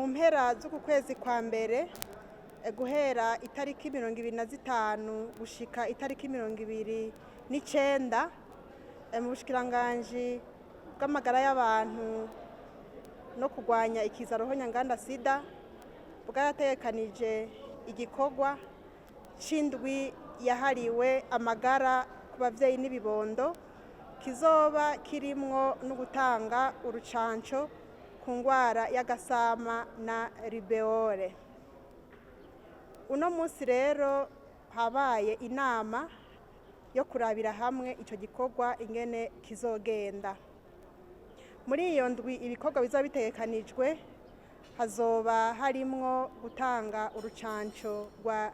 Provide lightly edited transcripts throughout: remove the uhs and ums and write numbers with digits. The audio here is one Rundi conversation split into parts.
mu mpera z'uku kwezi kwa mbere guhera itariki 25 gushika itariki 29 mu bushikiranganji bw'amagara y'abantu no kurwanya ikiza ruhonyanganda sida bwarategekanije igikorwa c'indwi yahariwe amagara ku bavyeyi n'ibibondo kizoba kirimwo no gutanga urucanco ku ngwara y'agasama na ribeole. Uno munsi rero habaye inama yo kurabira hamwe ico gikorwa ingene kizogenda. Muri iyo ndwi ibikorwa bizoba bitegekanijwe hazoba harimwo gutanga urucanco rwa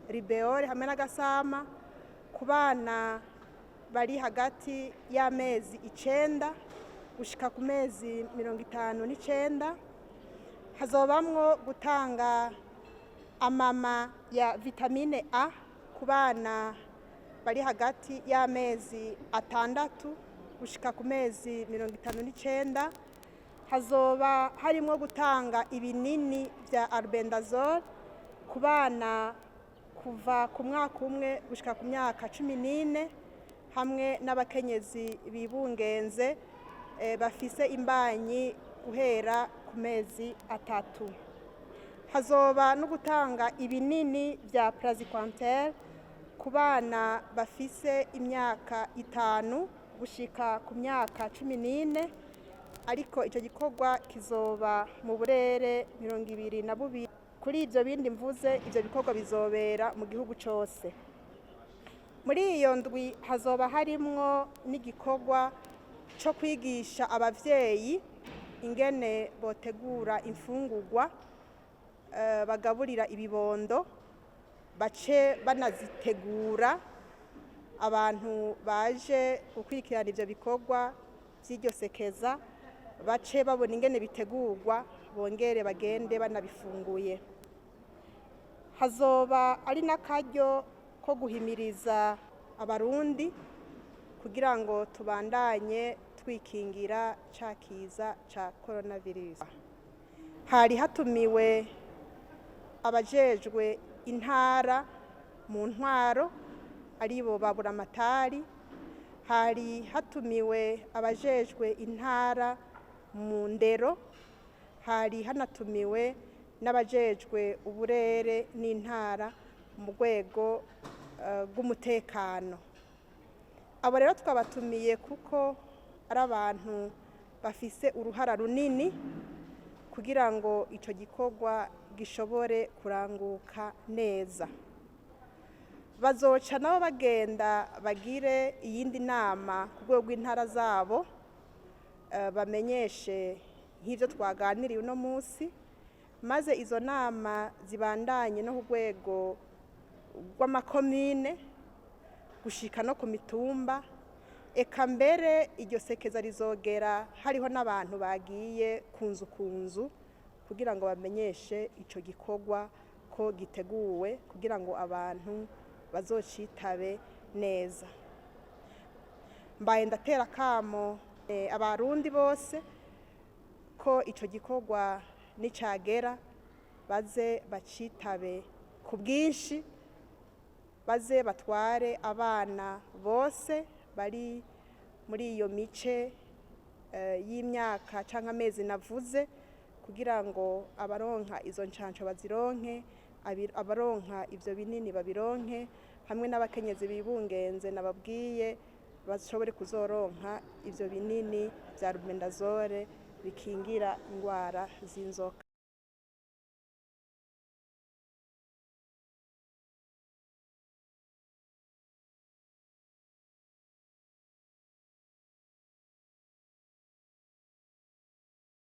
ribeole hamwe n'agasama ku bana bari hagati y'amezi 9 gushika ku mezi 59. Hazobamwo gutanga amama ya vitamine A ku bana bari hagati y'amezi 6 gushika ku mezi 59. Hazoba harimwo gutanga ibinini vya albendazole ku bana kuva ku mwaka umwe gushika ku myaka 14 hamwe n'abakenyezi bibungenze bafise imbanyi guhera ku mezi 3. Hazoba no gutanga ibinini vya praziquantel ku bana bafise imyaka 5 gushika ku myaka 14, ariko ico gikorwa kizoba mu burere 22. Kuri ivyo bindi mvuze, ivyo bikorwa bizobera mu gihugu cose. Muri iyo ndwi hazoba harimwo n'igikorwa co kwigisha abavyeyi ingene botegura imfungurwa bagaburira ibibondo, bace banazitegura abantu baje gukurikirana ivyo bikorwa vy'iryo sekeza bace babona ingene bitegurwa bongere bagende banabifunguye. Hazoba ari n'akaryo ko guhimiriza abarundi kugira ngo tubandanye twikingira ca kiza ca coronavirus. Hari hatumiwe abajejwe intara mu ntwaro aribo baburamatari, hari hatumiwe abajejwe intara mu ndero, hari hanatumiwe n'abajejwe uburere n'intara mu rwego rw'umutekano. Abo rero twabatumiye kuko ari abantu bafise uruhara runini kugira ngo ico gikorwa gishobore kuranguka neza. Bazoca nabo bagenda bagire iyindi nama ku rwego rw'intara zabo, bamenyeshe nk'ivyo twaganiriye uno munsi, maze izo nama zibandanye no ku rwego rw'amakomine gushika no ku mitumba. Eka mbere iryo sekeza rizogera hariho n'abantu bagiye kunzu kunzu kugira ngo bamenyeshe ico gikorwa ko giteguwe kugira ngo abantu bazocitabe neza. Mbaye ndatera kamo abarundi bose ko ico gikorwa nicagera baze bacitabe ku bwinshi, baze batware abana bose bari muri iyo mice y'imyaka canke amezi navuze kugira ngo abaronka izo ncanco bazironke, abaronka ivyo binini babironke, hamwe n'abakenyezi bibungenze nababwiye bashobore kuzoronka ivyo binini vya albendazole bikingira ingwara z'inzoka.